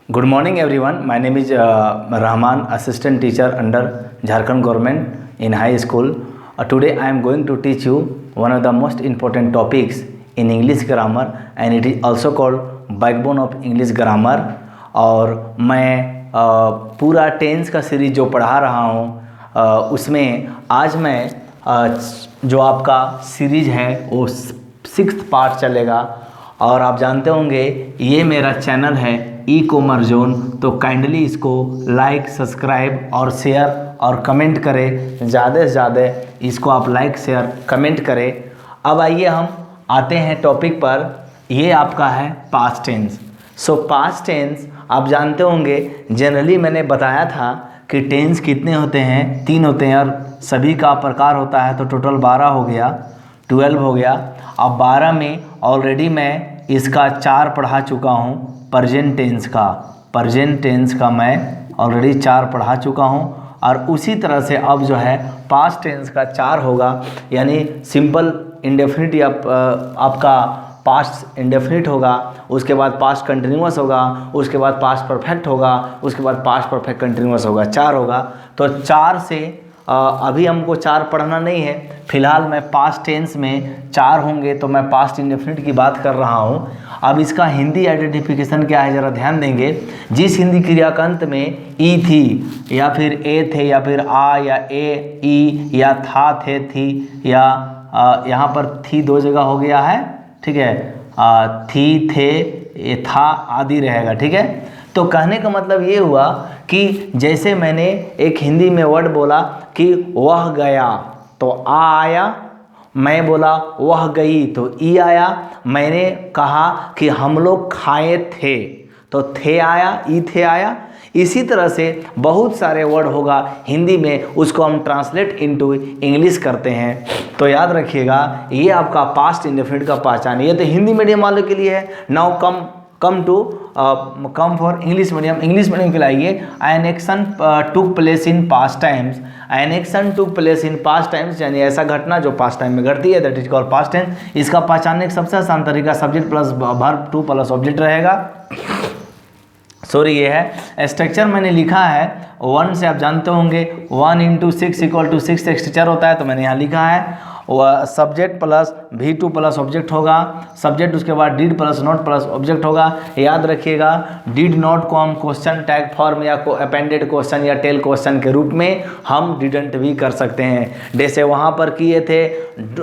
Good morning everyone. My name is Rahman, assistant teacher under Jharkhand government in high school. Today I am going to teach you one of the most important topics in English grammar, and it is also called backbone of English grammar. और मैं पूरा tense का series जो पढ़ा रहा हूँ उसमें आज मैं जो आपका सीरीज है वो 6th पार्ट चलेगा। और आप जानते होंगे ये मेरा चैनल है ई कॉमर्स जोन, तो काइंडली इसको लाइक, सब्सक्राइब और शेयर और कमेंट करें। ज़्यादा से ज़्यादा इसको आप लाइक, शेयर, कमेंट करें। अब आइए हम आते हैं टॉपिक पर। ये आपका है past tense. So past tense आप जानते होंगे, जनरली मैंने बताया था कि टेंस कितने होते हैं, 3 होते हैं और सभी का प्रकार होता है, तो टोटल 12 हो गया, 12 हो गया। अब 12 में ऑलरेडी मैं इसका 4 पढ़ा चुका हूँ। प्रेजेंट टेंस का मैं ऑलरेडी 4 पढ़ा चुका हूँ। और उसी तरह से अब जो है पास्ट टेंस का 4 होगा, यानी सिंपल इंडेफिनिट या आपका पास्ट इंडेफिनिट होगा, उसके बाद पास्ट कंटिन्यूअस होगा, उसके बाद पास्ट परफेक्ट होगा, उसके बाद पास्ट परफेक्ट कंटिन्यूअस होगा। 4 होगा। तो 4 से अभी हमको 4 पढ़ना नहीं है, फिलहाल मैं पास्ट टेंस में 4 होंगे तो मैं पास्ट इंडेफिनिट की बात कर रहा हूँ। अब इसका हिंदी आइडेंटिफिकेशन क्या है ज़रा ध्यान देंगे। जिस हिंदी क्रिया का अंत में ई थी या फिर ए थे या फिर आ या ए ई या था, थे, थी या यहाँ पर थी 2 जगह हो गया है, ठीक है, थी, थे, ये था आदि रहेगा, ठीक है। तो कहने का मतलब ये हुआ कि जैसे मैंने एक हिंदी में वर्ड बोला कि वह गया तो आ आया, मैं बोला वह गई तो ई आया, मैंने कहा कि हम लोग खाए थे तो थे आया, ई थे आया। इसी तरह से बहुत सारे वर्ड होगा हिंदी में, उसको हम ट्रांसलेट इनटू इंग्लिश करते हैं। तो याद रखिएगा ये आपका पास्ट इंडेफिनिट का पहचान। ये तो हिंदी मीडियम वालों के लिए है। Now come for English medium के लिए an action took place in past times. An action took place in past times यानी ऐसा घटना जो पास्ट टाइम में घटती है, that is called past tense. इसका पहचानने का सबसे आसान तरीका subject plus verb two plus object रहेगा। सॉरी, ये है स्ट्रक्चर मैंने लिखा है 1 से, आप जानते होंगे 1 × 6 = 6 स्ट्रक्चर होता है, तो मैंने यहाँ लिखा है वह subject plus V2 plus object होगा, सब्जेक्ट उसके बाद did plus not plus object होगा। याद रखिएगा डिड नॉट को हम क्वेश्चन टैग फॉर्म या अपेंडेड क्वेश्चन या टेल क्वेश्चन के रूप में हम डिडंट भी कर सकते हैं। जैसे वहाँ पर किए थे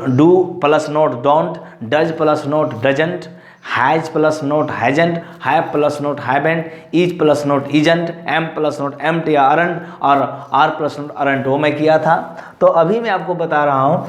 do plus not don't, does plus not doesn't, has plus not hasn't, have plus not haven't, is plus not isn't, am plus not amn't या अरंट, और आर प्लस नोट अरंट, वो मैं किया था। तो अभी मैं आपको बता रहा हूँ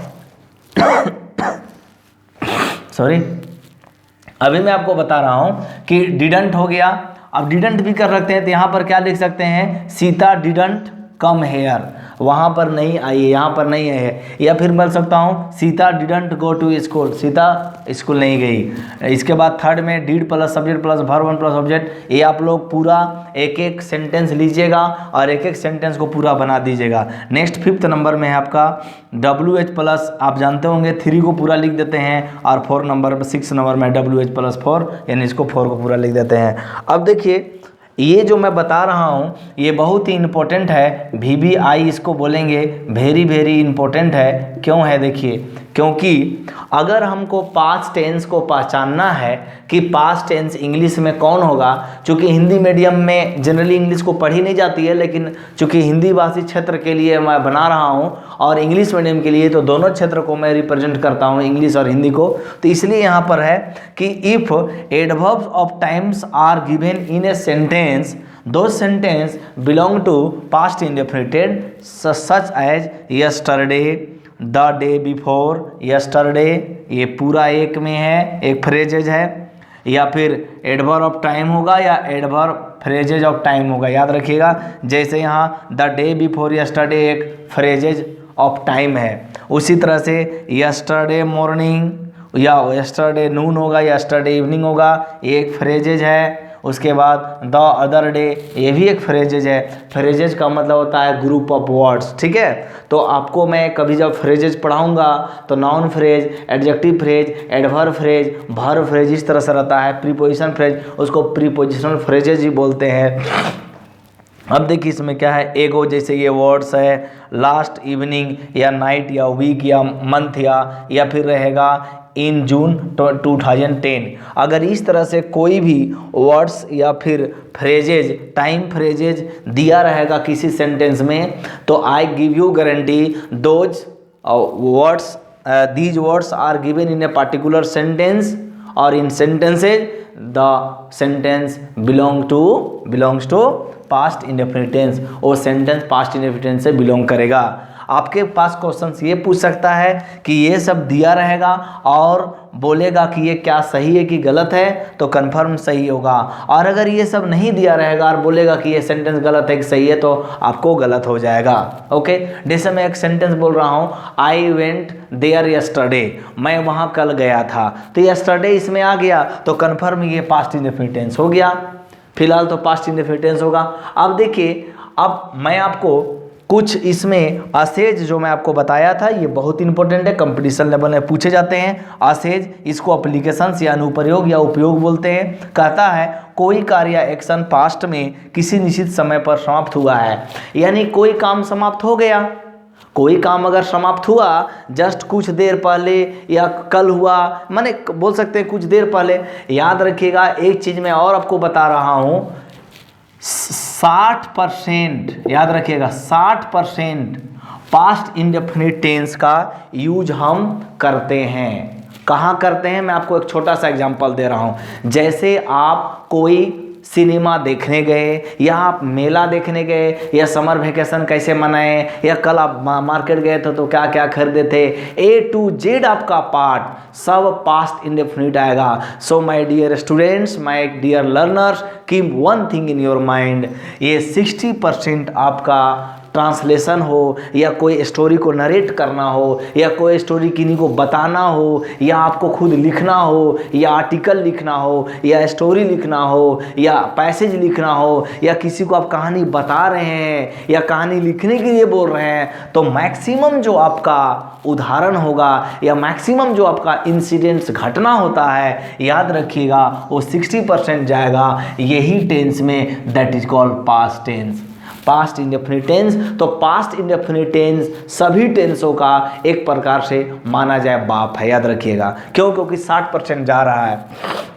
अभी मैं आपको बता रहा हूँ कि डिडंट हो गया। अब डिडंट भी कर रखते हैं, तो यहाँ पर क्या लिख सकते हैं, सीता डिडंट कम हेयर, वहाँ पर नहीं आई है, यहाँ पर नहीं है। या फिर बोल सकता हूँ Sita didn't go to school, Sita school नहीं गई। इसके बाद थर्ड में did plus subject plus verb 1 plus object. ये आप लोग पूरा एक एक सेंटेंस लीजिएगा और एक एक सेंटेंस को पूरा बना दीजिएगा। नेक्स्ट 5th नंबर में है आपका WH प्लस, आप जानते होंगे 3 को पूरा लिख देते हैं, और 6 नंबर में WH प्लस 4 यानी इसको 4 को पूरा लिख देते हैं। अब देखिए ये जो मैं बता रहा हूँ ये बहुत ही इम्पोर्टेंट है, VBI इसको बोलेंगे, वेरी वेरी इम्पोर्टेंट है। क्यों है देखिए, क्योंकि अगर हमको पास्ट टेंस को पहचानना है कि पास्ट टेंस इंग्लिश में कौन होगा, चूँकि हिंदी मीडियम में जनरली इंग्लिश को पढ़ी नहीं जाती है, लेकिन चूँकि हिंदी भाषी क्षेत्र के लिए मैं बना रहा हूँ और इंग्लिश मीडियम के लिए, तो दोनों क्षेत्र को मैं रिप्रेजेंट करता हूँ, इंग्लिश और हिंदी को। तो इसलिए यहाँ पर है कि if adverbs of times are given in a sentence, those sentence belong to past indefinite such as yesterday, the day before, yesterday, ये पूरा एक में है, एक फ्रेजेज है। या फिर एडवर्ब ऑफ टाइम होगा या एडवर्ब फ्रेजेज ऑफ टाइम होगा। याद रखिएगा जैसे यहाँ द डे बिफोर यस्टरडे एक फ्रेजेज ऑफ टाइम है, उसी तरह से यस्टरडे मॉर्निंग या यस्टरडे नून होगा, यस्टरडे इवनिंग होगा, ये एक फ्रेजेज है। उसके बाद द अदर डे, ये भी एक फ्रेजेज है। फ्रेजेज का मतलब होता है ग्रुप ऑफ वर्ड्स, ठीक है। तो आपको मैं कभी जब फ्रेजेज पढ़ाऊंगा तो noun phrase, adjective phrase, adverb phrase, verb phrase इस तरह से रहता है। प्रीपोजिशन फ्रेज, उसको प्रीपोजिशनल फ्रेजेज ही बोलते हैं। अब देखिए इसमें क्या है, एगो जैसे ये वर्ड्स है, लास्ट इवनिंग या नाइट या वीक या मंथ या फिर रहेगा इन जून 2010। अगर इस तरह से कोई भी वर्ड्स या फिर फ्रेजेज, टाइम फ्रेजेज दिया रहेगा किसी सेंटेंस में, तो I give you guarantee those words, these words are given in a particular sentence और in sentences the sentence belongs to past indefinite tense. वो सेंटेंस पास्ट इंडेफिनिट टेंस से belong करेगा। आपके पास क्वेश्चंस ये पूछ सकता है कि ये सब दिया रहेगा और बोलेगा कि ये क्या सही है कि गलत है, तो कन्फर्म सही होगा। और अगर ये सब नहीं दिया रहेगा और बोलेगा कि ये सेंटेंस गलत है कि सही है, तो आपको गलत हो जाएगा। ओके, जैसे मैं एक सेंटेंस बोल रहा हूँ, आई वेंट देयर यस्टरडे, मैं वहाँ कल गया था, तो यस्टरडे इसमें आ गया तो कन्फर्म ये पास्ट इंडेफिनिट टेंस हो गया। फिलहाल तो पास्ट इंडेफिनिट टेंस होगा। अब देखिए, अब मैं आपको कुछ इसमें असेज जो मैं आपको बताया था, ये बहुत इंपॉर्टेंट है, कंपटीशन लेवल में पूछे जाते हैं। असेज, इसको एप्लीकेशंस या अनुप्रयोग या उपयोग बोलते हैं। कहता है कोई कार्य या एक्शन पास्ट में किसी निश्चित समय पर समाप्त हुआ है, यानी कोई काम समाप्त हो गया। कोई काम अगर समाप्त हुआ जस्ट कुछ देर पहले या कल हुआ, माने बोल सकते हैं कुछ देर पहले। याद रखिएगा एक चीज़ मैं और आपको बता रहा हूँ, 60%, याद रखिएगा 60% पास्ट इंडेफिनिट टेंस का यूज हम करते हैं। कहाँ करते हैं, मैं आपको एक छोटा सा एग्जांपल दे रहा हूँ। जैसे आप कोई सिनेमा देखने गए या आप मेला देखने गए या समर वेकेशन कैसे मनाए या कल आप मार्केट गए थे तो क्या क्या खरीदे थे, A to Z आपका पार्ट सब पास्ट इंडेफिनिट आएगा। So my dear students, my dear learners, keep one thing in your mind, ये 60% आपका ट्रांसलेशन हो या कोई स्टोरी को नरेट करना हो या कोई स्टोरी किन्हीं को बताना हो या आपको खुद लिखना हो या आर्टिकल लिखना हो या स्टोरी लिखना हो या पैसेज लिखना हो या किसी को आप कहानी बता रहे हैं या कहानी लिखने के लिए बोल रहे हैं, तो मैक्सिमम जो आपका उदाहरण होगा या मैक्सिमम जो आपका इंसिडेंट्स घटना होता है, याद रखिएगा वो 60% जाएगा यही टेंस में, that is called past tense, past indefinite tense. तो पास्ट इंडेफिनिट टेंस सभी टेंसों का एक प्रकार से माना जाए बाप है, याद रखिएगा। क्यों? क्योंकि 60% जा रहा है।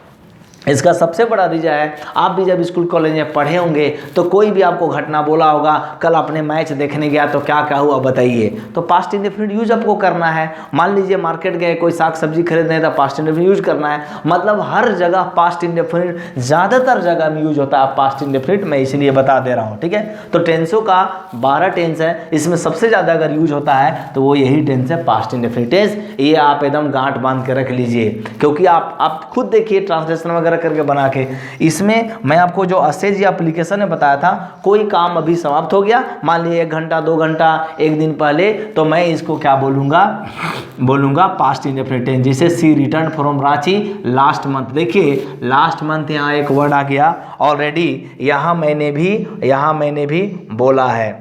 इसका सबसे बड़ा रीजन है, आप भी जब स्कूल कॉलेज में पढ़े होंगे तो कोई भी आपको घटना बोला होगा, कल आपने मैच देखने गया तो क्या क्या हुआ बताइए, तो पास्ट इंडेफिनिट यूज आपको करना है। मान लीजिए मार्केट गए, कोई साग सब्जी खरीदने तो पास्ट इंडेफिनिट यूज करना है। मतलब हर जगह पास्ट इंडेफिनिट, ज़्यादातर जगह में यूज होता है पास्ट इंडेफिनिट, मैं इसलिए बता दे रहा हूँ, ठीक है। तो टेंसों का 12 टेंस है, इसमें सबसे ज़्यादा अगर यूज होता है तो वो यही टेंस है, पास्ट इंडेफिनिट टेंस। ये आप एकदम गांठ बांध के रख लीजिए, क्योंकि आप खुद देखिए ट्रांसलेशन वगैरह करके बना के। इसमें मैं आपको जो असेज या एप्लीकेशन में बताया था, कोई काम अभी समाप्त हो गया, मान लीजिए 1 घंटा 2 घंटा 1 दिन पहले, तो मैं इसको क्या बोलूँगा पास्ट इंडेफिनिट टेंस। जैसे she return from Ranchi last month, देखिए लास्ट मंथ यहाँ एक वर्ड आ गया ऑलरेडी, यहाँ मैंने भी बोला है।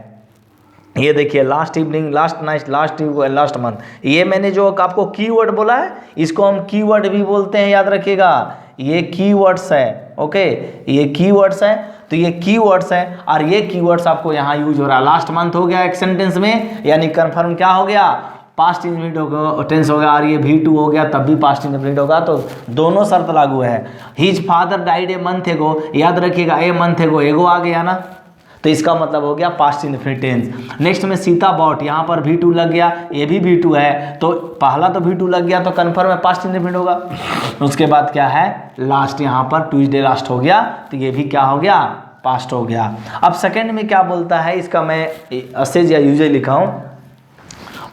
ये देखिए last evening, last night, last month, ये मैंने जो आपको कीवर्ड बोला है, इसको हम कीवर्ड भी बोलते हैं, याद रखिएगा। ये कीवर्ड्स है, ओके, ये कीवर्ड्स है। तो ये कीवर्ड्स है और ये कीवर्ड्स आपको यहाँ यूज हो रहा है। लास्ट मंथ हो गया एक सेंटेंस में, यानी कंफर्म क्या हो गया, पास्ट इंडेफिनिट टेंस हो गया। और ये V2 हो गया तब भी पास्ट इंडेफिनिट होगा, तो दोनों शर्त लागू है। His father died a month एगो, याद रखिएगा ए मंथ एगो आ गया ना, तो इसका मतलब हो गया पास्ट इंडेफिनिट टेंस। नेक्स्ट में सीता बॉट, यहाँ पर V2 लग गया, ये भी V2 है, तो पहला तो V2 लग गया तो कन्फर्म है पास्ट इंडेफिनिट होगा। उसके बाद क्या है, लास्ट यहाँ पर ट्यूसडे लास्ट हो गया, तो ये भी क्या हो गया, पास्ट हो गया। अब सेकंड में क्या बोलता है, इसका मैं असेज या यूजेज लिखा हूँ।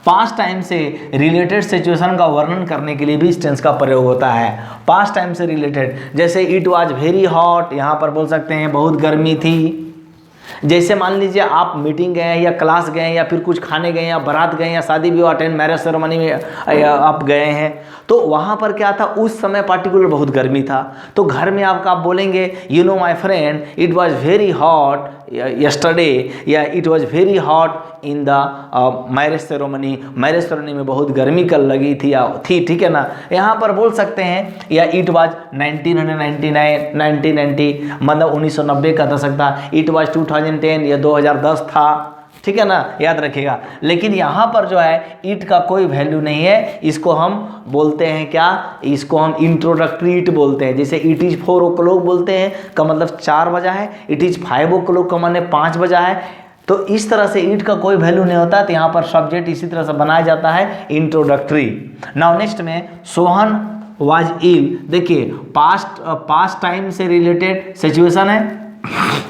पास्ट टाइम से रिलेटेड सिचुएशन का वर्णन करने के लिए भी इस टेंस का प्रयोग होता है। पास्ट टाइम से रिलेटेड, जैसे इट वाज वेरी हॉट, यहाँ पर बोल सकते हैं बहुत गर्मी थी। जैसे मान लीजिए आप मीटिंग गए हैं या क्लास गए हैं या फिर कुछ खाने गए हैं या बारात गए हैं या शादी विवाह अटेंड मैरिज सेरेमनी में आप गए हैं, तो वहाँ पर क्या था, उस समय पार्टिकुलर बहुत गर्मी था, तो घर में आप बोलेंगे you know my friend it was very hot yesterday, या it was very hot in the marriage ceremony, marriage ceremony में बहुत गर्मी कल लगी थी ठीक है ना। यहाँ पर बोल सकते हैं या इट वाज 1999 1990 मतलब 1990 का दशक था, इट वाज 2010 या 2010 था, ठीक है ना, याद रखिएगा। लेकिन यहाँ पर जो है इट का कोई वैल्यू नहीं है, इसको हम बोलते हैं क्या, इसको हम इंट्रोडक्टरी इट बोलते हैं। जैसे इट इज़ 4 o'clock बोलते हैं का मतलब 4 बजा है, इट इज़ 5 o'clock का मतलब 5 बजा है, तो इस तरह से इट का कोई वैल्यू नहीं होता, तो यहाँ पर सब्जेक्ट इसी तरह से बनाया जाता है इंट्रोडक्टरी। नाउ नेक्स्ट में सोहन वाज इल, देखिए पास्ट टाइम से रिलेटेड सिचुएशन है,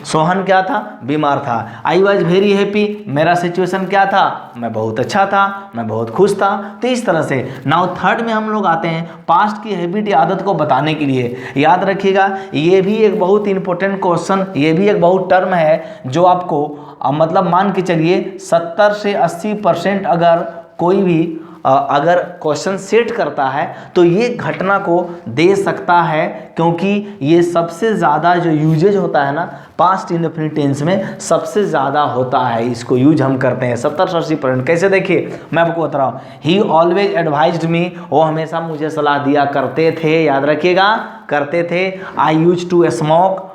सोहन क्या था, बीमार था। आई वॉज वेरी हैप्पी, मेरा सिचुएशन क्या था, मैं बहुत अच्छा था, मैं बहुत खुश था, तो इस तरह से। नाउ थर्ड में हम लोग आते हैं पास्ट की हैबिट या आदत को बताने के लिए। याद रखिएगा ये भी एक बहुत इंपॉर्टेंट क्वेश्चन, ये भी एक बहुत टर्म है जो आपको मतलब मान के चलिए 70 से 80% अगर कोई भी अगर क्वेश्चन सेट करता है तो ये घटना को दे सकता है, क्योंकि ये सबसे ज़्यादा जो यूजेज होता है ना पास्ट इंडेफिनिट टेंस में सबसे ज़्यादा होता है, इसको यूज हम करते हैं 70 से 80%। कैसे देखिए मैं आपको बता रहा हूँ, ही ऑलवेज एडवाइज्ड मी, वो हमेशा मुझे सलाह दिया करते थे, याद रखिएगा करते थे। आई यूज टू स्मोक,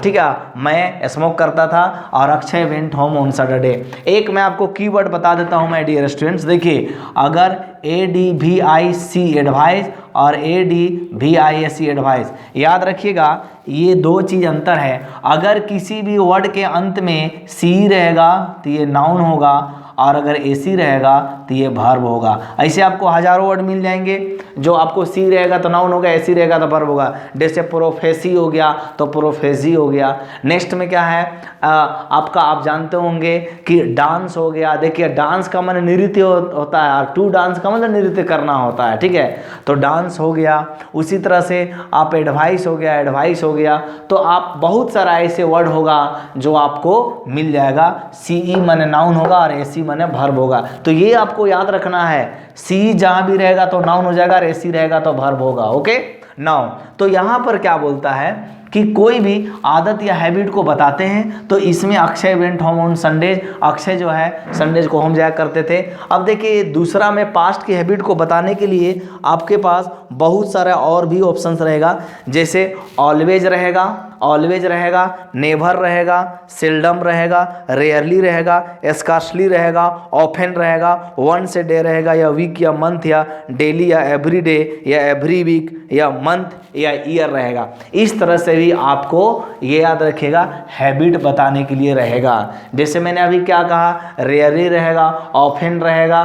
ठीक है मैं स्मोक करता था, और Akshay went home on Saturday. एक मैं आपको कीवर्ड बता देता हूं माय डियर स्टूडेंट्स, देखिए अगर ADVIC एडवाइस और ADVISC एडवाइस, याद रखिएगा ये दो चीज़ अंतर है। अगर किसी भी वर्ड के अंत में सी रहेगा तो ये नाउन होगा, और अगर AC रहेगा तो ये वर्ब होगा। ऐसे आपको हजारों वर्ड मिल जाएंगे, जो आपको सी रहेगा तो नाउन होगा, AC रहेगा तो वर्ब होगा। जैसे प्रोफेसी हो गया तो प्रोफेसी हो गया। नेक्स्ट में क्या है आपका, आप जानते होंगे कि डांस हो गया, देखिए डांस का मतलब नृत्य होता है, और टू डांस का मतलब नृत्य करना होता है, ठीक है, तो डांस हो गया। उसी तरह से आप एडवाइस हो गया, एडवाइस हो गया, तो आप बहुत सारा ऐसे वर्ड होगा जो आपको मिल जाएगा। CE माने नाउन होगा और AC माने वर्ब होगा, तो ये आपको याद रखना है, सी जहां भी रहेगा तो नाउन हो जाएगा और AC रहेगा तो वर्ब होगा। ओके नाउ तो यहाँ पर क्या बोलता है कि कोई भी आदत या हैबिट को बताते हैं, तो इसमें Akshay went home on Sundays, Akshay जो है संडेज को होम जाया करते थे। अब देखिए दूसरा में पास्ट की हैबिट को बताने के लिए आपके पास बहुत सारा और भी ऑप्शंस रहेगा, जैसे ऑलवेज रहेगा, ऑलवेज रहेगा, नेवर रहेगा, सेल्डम रहेगा, रेयरली रहेगा, स्कार्सली रहेगा, ऑफेन रहेगा, वंस ए डे रहेगा, या वीक या मंथ या डेली या एवरी डे या एवरी वीक या मंथ या ईयर रहेगा। इस तरह से भी आपको ये याद रखिएगा हैबिट बताने के लिए रहेगा। जैसे मैंने अभी क्या कहा, रेयरली रहेगा, ऑफेन रहेगा,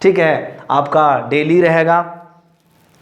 ठीक है, आपका डेली रहेगा,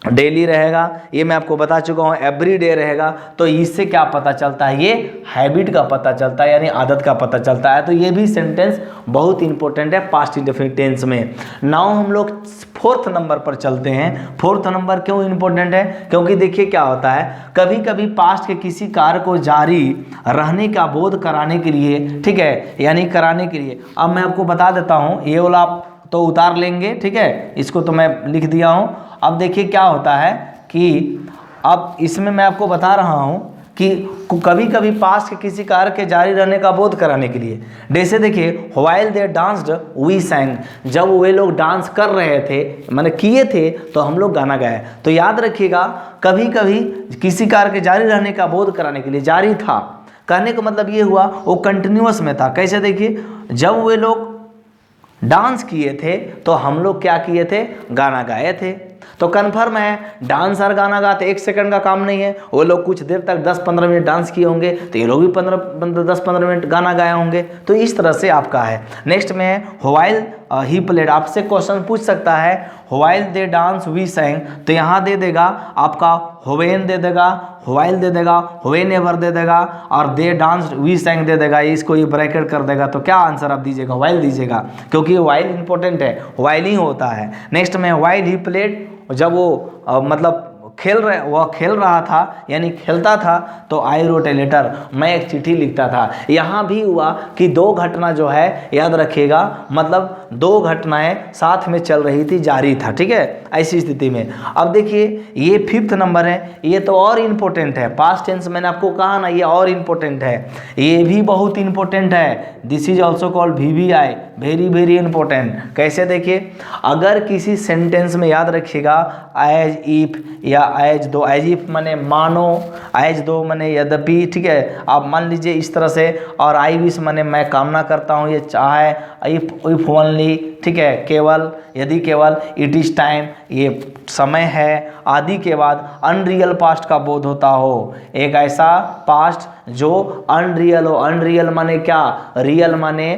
डेली रहेगा, ये मैं आपको बता चुका हूँ, एवरी डे रहेगा। तो इससे क्या पता चलता है, ये हैबिट का पता चलता है, यानी आदत का पता चलता है। तो ये भी सेंटेंस बहुत इंपॉर्टेंट है पास्ट इंडेफिनिट टेंस में। नाउ हम लोग 4th नंबर पर चलते हैं। 4th नंबर क्यों इंपॉर्टेंट है, क्योंकि देखिए क्या होता है, कभी कभी पास्ट के किसी कार्य को जारी रहने का बोध कराने के लिए, ठीक है, यानी कराने के लिए। अब मैं आपको बता देता हूँ, ये वाला आप तो उतार लेंगे, ठीक है, इसको तो मैं लिख दिया हूँ। अब देखिए क्या होता है कि अब इसमें मैं आपको बता रहा हूँ कि कभी कभी पास्ट के किसी कार्य के जारी रहने का बोध कराने के लिए। जैसे देखिए while they danced we sang, जब वे लोग डांस कर रहे थे माने किए थे तो हम लोग गाना गाए। तो याद रखिएगा कभी कभी किसी कार्य के जारी रहने का बोध कराने के लिए, जारी था कहने का मतलब ये हुआ वो कंटिन्यूअस में था। कैसे देखिए, जब वे लोग डांस किए थे तो हम लोग क्या किए थे, गाना गाए थे। तो कन्फर्म है डांस और गाना गाते 1 सेकंड का काम नहीं है, वो लोग कुछ देर तक 10-15 मिनट डांस किए होंगे, तो ये लोग भी 10-15 मिनट गाना गाए होंगे। तो इस तरह से आपका है। नेक्स्ट में है व्हाइल ही प्लेड, आपसे क्वेश्चन पूछ सकता है while they dance we sang, तो यहाँ दे देगा आपका व्हेन दे देगा, व्हाइल दे देगा, व्हेन एवर दे देगा, और दे डांस वी सैंग दे देगा, इसको ये ब्रैकेट कर देगा। तो क्या आंसर आप दीजिएगा, व्हाइल दीजिएगा, क्योंकि व्हाइल इंपॉर्टेंट है, व्हाइल ही होता है। नेक्स्ट में व्हाइल ही प्लेड, जब वो मतलब वह खेल रहा था यानी खेलता था, तो आई रोट ए लेटर, मैं एक चिट्ठी लिखता था। यहाँ भी हुआ कि दो घटना जो है याद रखिएगा, मतलब दो घटनाएं साथ में चल रही थी, जारी था, ठीक है, ऐसी स्थिति में। अब देखिए ये 5th नंबर है, ये तो और इम्पोर्टेंट है, पास्ट टेंस मैंने आपको कहा ना, ये और इम्पोर्टेंट है, ये भी बहुत इम्पोर्टेंट है। This is also called VVI, very very important. कैसे देखिए, अगर किसी सेंटेंस में याद रखिएगा एज इफ या एज दो, एज इफ माने मानो, एज दो माने यद्यपि, ठीक है, आप मान लीजिए इस तरह से, और आई विश माने मैं कामना करता हूँ, ये चाहे, इफ ओनली, ठीक है, केवल, यदि केवल, इट इज टाइम, ये समय है, आदि के बाद अनरियल पास्ट का बोध होता हो, एक ऐसा पास्ट जो अनरियल हो। अनरियल माने क्या, रियल माने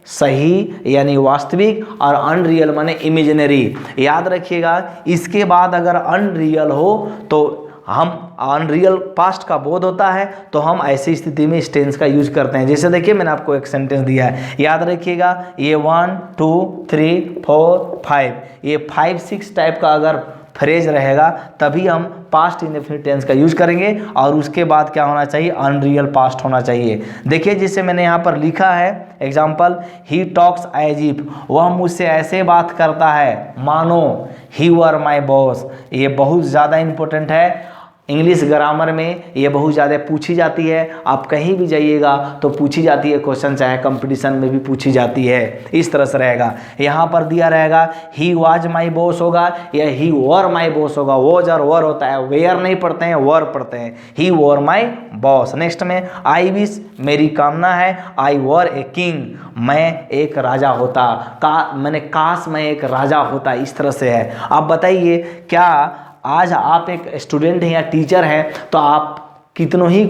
सही यानी वास्तविक, और अनरियल माने इमेजिनरी, याद रखिएगा। इसके बाद अगर अनरियल हो तो हम अनरियल पास्ट का बोध होता है, तो हम ऐसी स्थिति में इस टेंस का यूज करते हैं। जैसे देखिए मैंने आपको एक सेंटेंस दिया है, याद रखिएगा, ये 1 2 3 4 5, ये 5 6 टाइप का अगर फ्रेज रहेगा तभी हम पास्ट इंडेफिनिट टेंस का यूज करेंगे, और उसके बाद क्या होना चाहिए, अनरियल पास्ट होना चाहिए। देखिए जिसे मैंने यहाँ पर लिखा है example, he talks as if, वह मुझसे ऐसे बात करता है मानो ही वर माई बॉस। ये बहुत ज़्यादा इंपॉर्टेंट है, इंग्लिश ग्रामर में ये बहुत ज़्यादा पूछी जाती है, आप कहीं भी जाइएगा तो पूछी जाती है क्वेश्चन, चाहे कंपटीशन में भी पूछी जाती है। इस तरह से रहेगा, यहाँ पर दिया रहेगा ही वाज माई बॉस होगा या ही वर माई बॉस होगा, वॉज और वर होता है, वेयर नहीं पढ़ते हैं, वर पढ़ते हैं, ही वर माई बॉस। नेक्स्ट में आई विश, मेरी कामना है, आई वर ए किंग, मैं एक राजा होता, मैंने काश मैं एक राजा होता, इस तरह से है। आप बताइए क्या आज आप एक स्टूडेंट हैं या टीचर हैं तो आप कितनों ही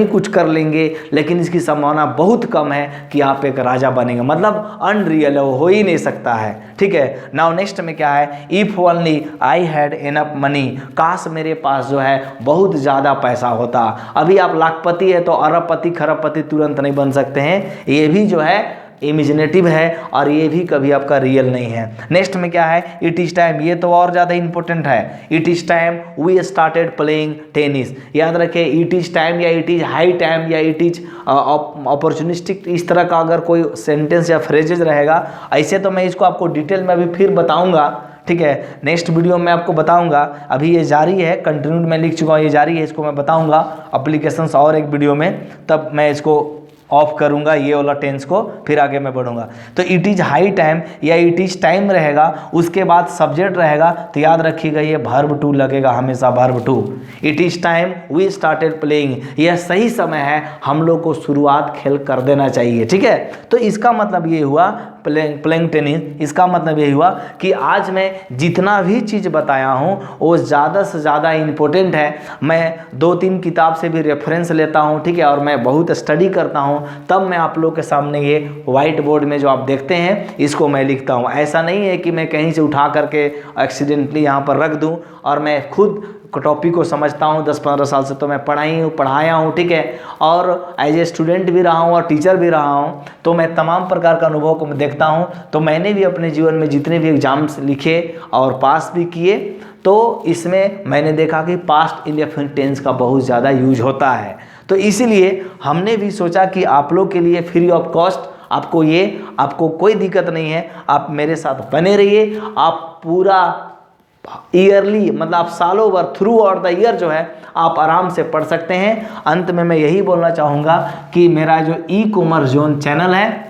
कुछ कर लेंगे, लेकिन इसकी संभावना बहुत कम है कि आप एक राजा बनेंगे, मतलब अनरियल हो ही नहीं सकता है, ठीक है। नाउ नेक्स्ट में क्या है, if only I had enough money, काश मेरे पास जो है बहुत ज़्यादा पैसा होता। अभी आप लाखपति है तो अरबपति खरबपति तुरंत नहीं बन सकते हैं, ये भी जो है इमेजिनेटिव है और ये भी कभी आपका रियल नहीं है। नेक्स्ट में क्या है, इट इज टाइम, ये तो और ज़्यादा इंपॉर्टेंट है, it is time we started playing tennis. याद रखें, इट इज टाइम या इट इज हाई टाइम या इट इज अपॉर्चुनिस्टिक, इस तरह का अगर कोई सेंटेंस या फ्रेजेज रहेगा, ऐसे तो मैं इसको आपको डिटेल में अभी फिर बताऊंगा, ठीक है, नेक्स्ट वीडियो में आपको बताऊंगा। अभी ये जारी है, कंटिन्यूड में लिख चुका हूँ, ये जारी है, इसको मैं बताऊंगा एप्लीकेशंस और एक वीडियो में, तब मैं इसको ऑफ करूंगा ये वाला टेंस को, फिर आगे मैं बढ़ूंगा। तो इट इज हाई टाइम या इट इज टाइम रहेगा, उसके बाद सब्जेक्ट रहेगा, तो याद रखिएगा ये वर्ब टू लगेगा हमेशा, verb two. It is time we started playing, यह सही समय है, हम लोग को शुरुआत खेल कर देना चाहिए, ठीक है। तो इसका मतलब ये हुआ प्लेइंग टेनिस, इसका मतलब ये हुआ कि आज मैं जितना भी चीज़ बताया हूँ वो ज़्यादा से ज़्यादा इम्पोर्टेंट है। मैं 2-3 किताब से भी रेफरेंस लेता हूँ, ठीक है, और मैं बहुत स्टडी करता हूँ, तब मैं आप लोग के सामने ये वाइट बोर्ड में जो आप देखते हैं इसको मैं लिखता हूँ। ऐसा नहीं है कि मैं कहीं से उठा करके एक्सीडेंटली यहाँ पर रख दूँ, और मैं खुद टॉपिक को समझता हूँ, 10-15 साल से तो मैं पढ़ाया हूँ, ठीक है, और एज ए स्टूडेंट भी रहा हूँ और टीचर भी रहा हूँ, तो मैं तमाम प्रकार का अनुभव को मैं देखता हूँ। तो मैंने भी अपने जीवन में जितने भी एग्जाम्स लिखे और पास भी किए, तो इसमें मैंने देखा कि पास्ट इंडेफिनिट टेंस का बहुत ज़्यादा यूज होता है। तो इसीलिए हमने भी सोचा कि आप लोग के लिए फ्री ऑफ कॉस्ट, आपको कोई दिक्कत नहीं है, आप मेरे साथ बने रहिए, आप पूरा ईयरली, मतलब आप सालों भर थ्रू आउट द ईयर जो है आप आराम से पढ़ सकते हैं। अंत में मैं यही बोलना चाहूँगा कि मेरा जो ई-कॉमर्स जोन चैनल है,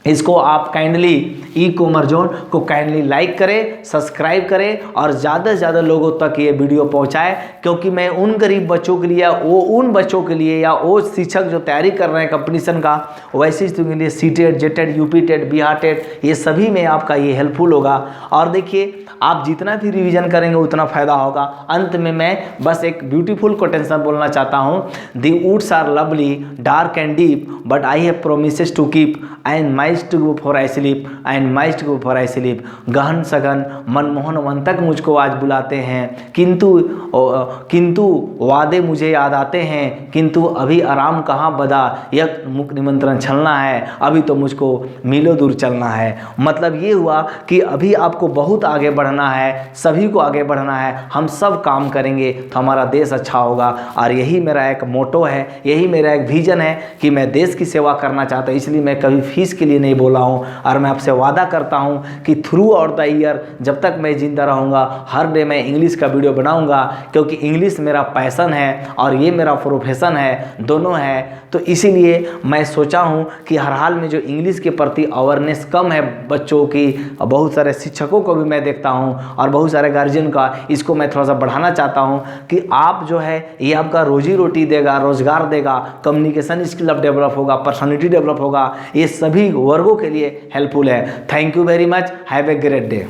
इसको आप काइंडली ई-कॉमर्स जोन को काइंडली लाइक करें, सब्सक्राइब करें और ज़्यादा से ज़्यादा लोगों तक ये वीडियो पहुंचाएं, क्योंकि मैं उन गरीब बच्चों के लिए, उन बच्चों के लिए या वो शिक्षक जो तैयारी कर रहे हैं कंपटीशन का, वैसे के लिए CTET, JTET, UP TET, Bihar TET, ये सभी में आपका ये हेल्पफुल होगा। और देखिए आप जितना भी रिवीजन करेंगे उतना फ़ायदा होगा। अंत में मैं बस एक ब्यूटीफुल कोटेंशन बोलना चाहता हूँ, दी woods are lovely dark and deep but I have promises to keep and my mist to go for I sleep and mist go for I sleep. गहन सघन मनमोहन वन तक मुझको आज बुलाते हैं, किंतु वादे मुझे याद आते हैं, किंतु अभी आराम कहाँ बदा, यह मुख निमंत्रण छलना है, अभी तो मुझको मीलों दूर चलना है। मतलब ये हुआ कि अभी आपको बहुत आगे बढ़ना है, सभी को आगे बढ़ना है, हम सब काम करेंगे तो हमारा देश अच्छा होगा। और यही मेरा एक मोटो है, यही मेरा एक विजन है कि मैं देश की सेवा करना चाहता हूँ। इसलिए मैं कभी फीस के लिए नहीं बोला हूँ, और मैं आपसे वादा करता हूँ कि थ्रू आउट द ईयर जब तक मैं जिंदा रहूँगा हर डे मैं इंग्लिश का वीडियो बनाऊँगा, क्योंकि इंग्लिश मेरा पैशन है और ये मेरा प्रोफेशन है, दोनों है। तो इसीलिए मैं सोचा हूँ कि हर हाल में जो इंग्लिश के प्रति अवेयरनेस कम है बच्चों की, बहुत सारे शिक्षकों को भी मैं देखता हूँ और बहुत सारे गार्जियन का, इसको मैं थोड़ा सा बढ़ाना चाहता हूँ कि आप जो है ये आपका रोजी रोटी देगा, रोजगार देगा, कम्युनिकेशन स्किल डेवलप होगा, पर्सनालिटी डेवलप होगा, ये सभी वर्गों के लिए हेल्पफुल है। Thank you very much, have a great day.